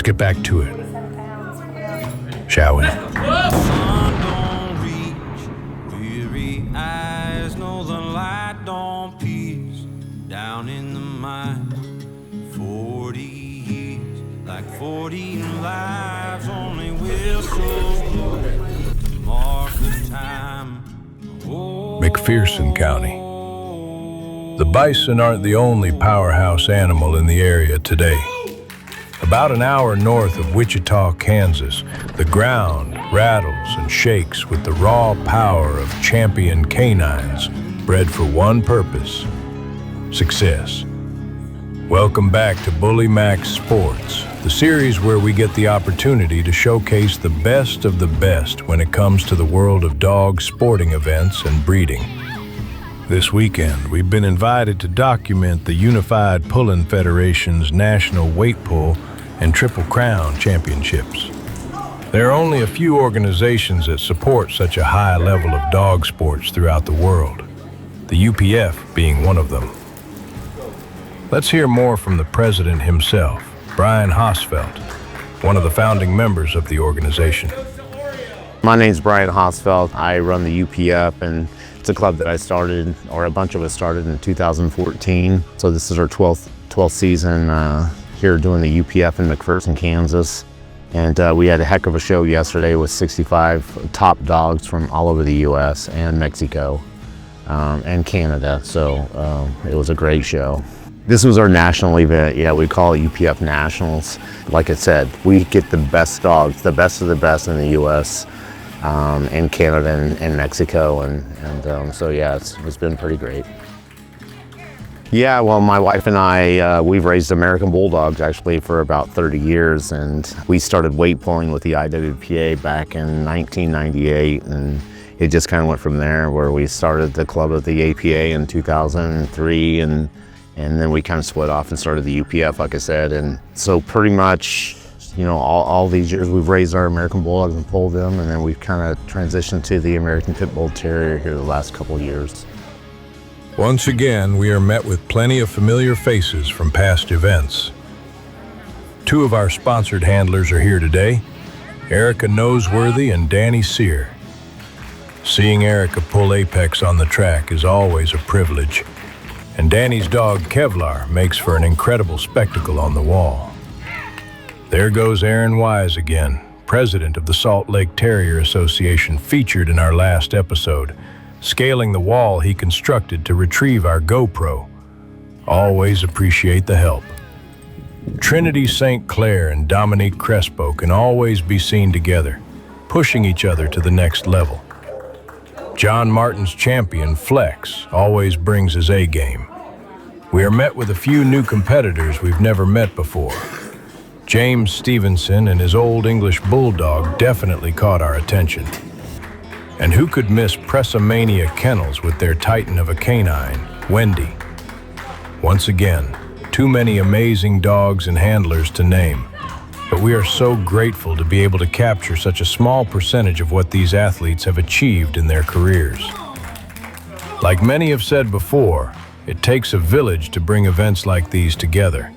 Let's get back to it, shall we? Sun don't reach, weary eyes know the light don't pierce. Down in the mine, 40 years, like 40 lives, only whistles blow, mark the time. McPherson County. The bison aren't the only powerhouse animal in the area today. About an hour north of Wichita, Kansas, the ground rattles and shakes with the raw power of champion canines bred for one purpose: success. Welcome back to Bully Max Sports, the series where we get the opportunity to showcase the best of the best when it comes to the world of dog sporting events and breeding. This weekend, we've been invited to document the Unified Pulling Federation's National Weight Pull and Triple Crown Championships. There are only a few organizations that support such a high level of dog sports throughout the world, the UPF being one of them. Let's hear more from the president himself, Brian Hosfelt, one of the founding members of the organization. My name's Brian Hosfelt. I run the UPF, and it's a club that I started, or a bunch of us started in 2014. So this is our 12th season here doing the UPF in McPherson, Kansas. And we had a heck of a show yesterday with 65 top dogs from all over the US and Mexico and Canada. So it was a great show. This was our national event. Yeah, we call it UPF Nationals. Like I said, we get the best dogs, the best of the best in the US and Canada and Mexico. And so yeah, it's been pretty great. Yeah, well, my wife and I, we've raised American Bulldogs actually for about 30 years, and we started weight pulling with the IWPA back in 1998, and it just kind of went from there, where we started the club of the APA in 2003, and then we kind of split off and started the UPF, like I said. And so pretty much, you know, all these years we've raised our American Bulldogs and pulled them, and then we've kind of transitioned to the American Pit Bull Terrier here the last couple of years. Once again, we are met with plenty of familiar faces from past events. Two of our sponsored handlers are here today, Erica Noseworthy and Dani Sear. Seeing Erica pull Apex on the track is always a privilege, and Dani's dog Kevlar makes for an incredible spectacle on the wall. There goes Aaron Wise again, president of the Salt Lake Terrier Association, featured in our last episode, scaling the wall he constructed to retrieve our GoPro. Always appreciate the help. Trinity St. Clair and Dominique Crespo can always be seen together, pushing each other to the next level. John Martin's champion, Flex, always brings his A-game. We are met with a few new competitors we've never met before. James Stevenson and his Old English Bulldog definitely caught our attention. And who could miss PresaMania Kennels with their titan of a canine, Wendy? Once again, too many amazing dogs and handlers to name, but we are so grateful to be able to capture such a small percentage of what these athletes have achieved in their careers. Like many have said before, it takes a village to bring events like these together.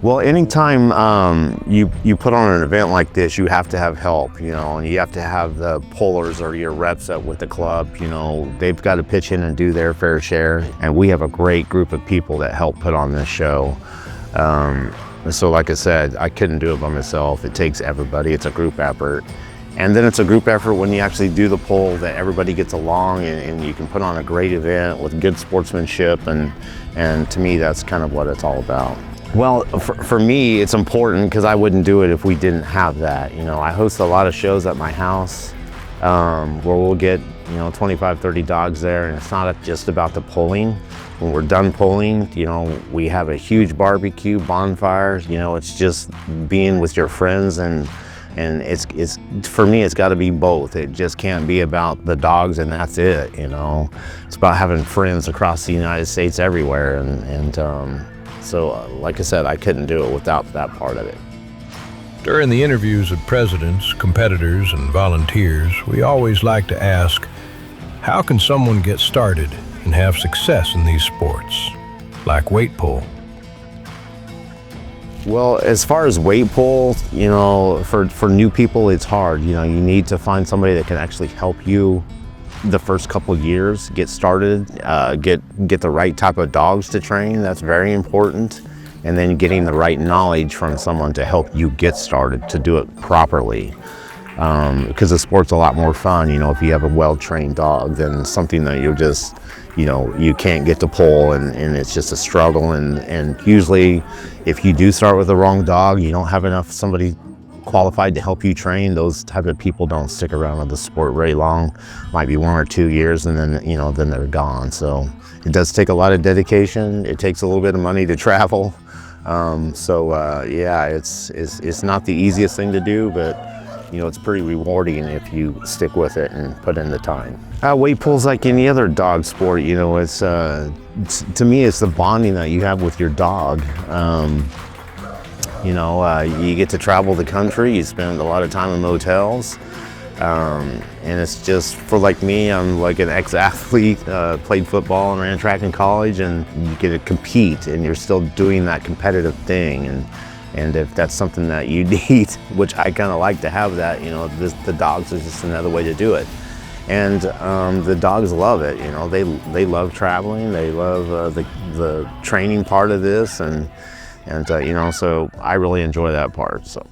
Well, anytime you put on an event like this, you have to have help, you know, and you have to have the pullers or your reps up with the club. You know, they've got to pitch in and do their fair share, and we have a great group of people that help put on this show. So like I said, I couldn't do it by myself. It takes everybody. It's a group effort. And then it's a group effort when you actually do the pull, that everybody gets along and you can put on a great event with good sportsmanship, and to me, that's kind of what it's all about. Well, for me, it's important because I wouldn't do it if we didn't have that. You know, I host a lot of shows at my house where we'll get, you know, 25, 30 dogs there, and it's not just about the pulling. When we're done pulling, you know, we have a huge barbecue, bonfires. You know, it's just being with your friends, and it's for me, it's got to be both. It just can't be about the dogs and that's it. You know, it's about having friends across the United States, everywhere, so, like I said, I couldn't do it without that part of it. During the interviews of presidents, competitors, and volunteers, we always like to ask, how can someone get started and have success in these sports, like weight pull? Well, as far as weight pull, you know, for new people, it's hard. You know, you need to find somebody that can actually help you the first couple years, get started, get the right type of dogs to train. That's very important. And then getting the right knowledge from someone to help you get started to do it properly. Because the sport's a lot more fun, you know, if you have a well-trained dog than something that you're just, you know, you can't get to pull and it's just a struggle. And usually if you do start with the wrong dog, you don't have enough somebody qualified to help you train, those type of people don't stick around with the sport very long. Might be 1 or 2 years and then, you know, then they're gone. So it does take a lot of dedication. It takes a little bit of money to travel. Yeah, it's not the easiest thing to do, but you know, it's pretty rewarding if you stick with it and put in the time. Weight pull's like any other dog sport, you know, it's to me, it's the bonding that you have with your dog. You know, you get to travel the country, you spend a lot of time in motels, and it's just, for like me, I'm like an ex-athlete, played football and ran track in college, and you get to compete and you're still doing that competitive thing. And if that's something that you need, which I kind of like to have that, you know, the dogs is just another way to do it. And the dogs love it, you know, they love traveling, they love the training part of this, and you know, so I really enjoy that part. So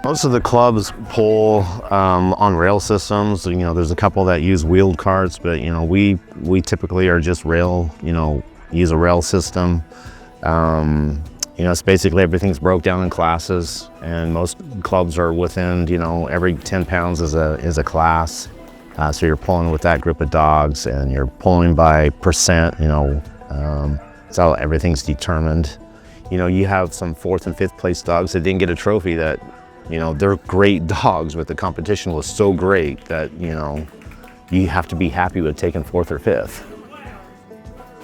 most of the clubs pull on rail systems. You know, there's a couple that use wheeled carts, but you know, we typically are just rail, you know, use a rail system. You know, it's basically everything's broke down in classes, and most clubs are within, you know, every 10 pounds is a class. So you're pulling with that group of dogs, and you're pulling by percent, you know, that's how everything's determined. You know, you have some 4th and 5th place dogs that didn't get a trophy that, you know, they're great dogs, but the competition was so great that, you know, you have to be happy with taking 4th or 5th.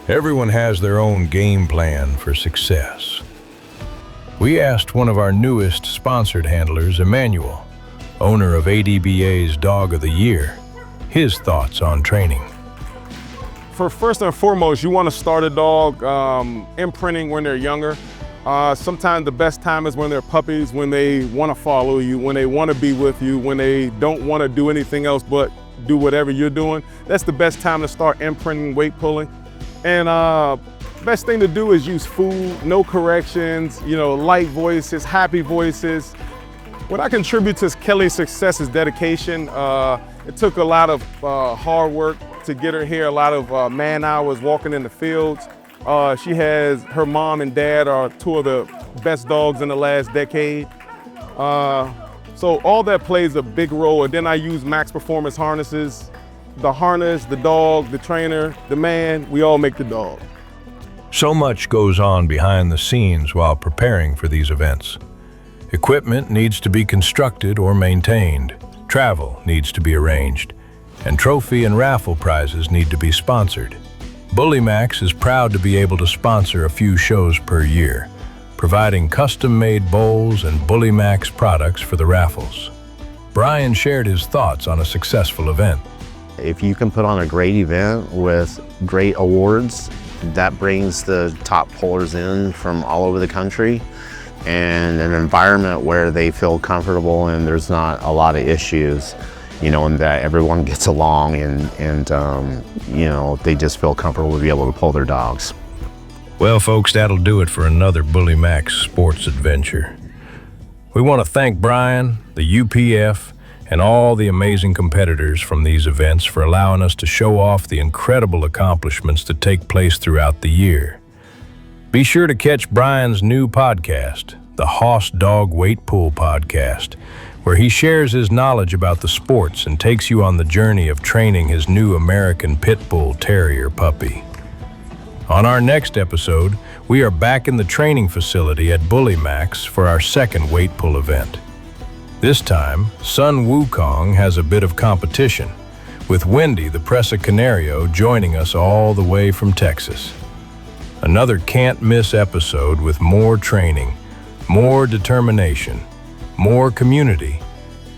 Everyone has their own game plan for success. We asked one of our newest sponsored handlers, Emmanuel, owner of ADBA's Dog of the Year, his thoughts on training. First and foremost, you want to start a dog imprinting when they're younger. Sometimes the best time is when they're puppies, when they want to follow you, when they want to be with you, when they don't want to do anything else but do whatever you're doing. That's the best time to start imprinting weight pulling. And best thing to do is use food, no corrections, you know, light voices, happy voices. What I contribute to Kelly's success is dedication. It took a lot of hard work to get her here, a lot of man hours walking in the fields. She has, her mom and dad are 2 of the best dogs in the last decade. So all that plays a big role. And then I use max performance harnesses. The harness, the dog, the trainer, the man, we all make the dog. So much goes on behind the scenes while preparing for these events. Equipment needs to be constructed or maintained, travel needs to be arranged, and trophy and raffle prizes need to be sponsored. BullyMax is proud to be able to sponsor a few shows per year, providing custom-made bowls and BullyMax products for the raffles. Brian shared his thoughts on a successful event. If you can put on a great event with great awards, that brings the top pullers in from all over the country, and an environment where they feel comfortable and there's not a lot of issues, you know, and that everyone gets along and you know, they just feel comfortable to be able to pull their dogs. Well, folks, that'll do it for another BullyMax sports adventure. We want to thank Brian, the UPF, and all the amazing competitors from these events for allowing us to show off the incredible accomplishments that take place throughout the year. Be sure to catch Brian's new podcast, the Hoss Dog Weight Pull Podcast, where he shares his knowledge about the sports and takes you on the journey of training his new American Pit Bull Terrier puppy. On our next episode, we are back in the training facility at BullyMax for our second weight pull event. This time, Sun Wukong has a bit of competition, with Wendy, the Presa Canario, joining us all the way from Texas. Another can't-miss episode with more training, more determination, more community,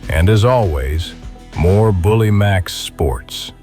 and as always, more BullyMax sports.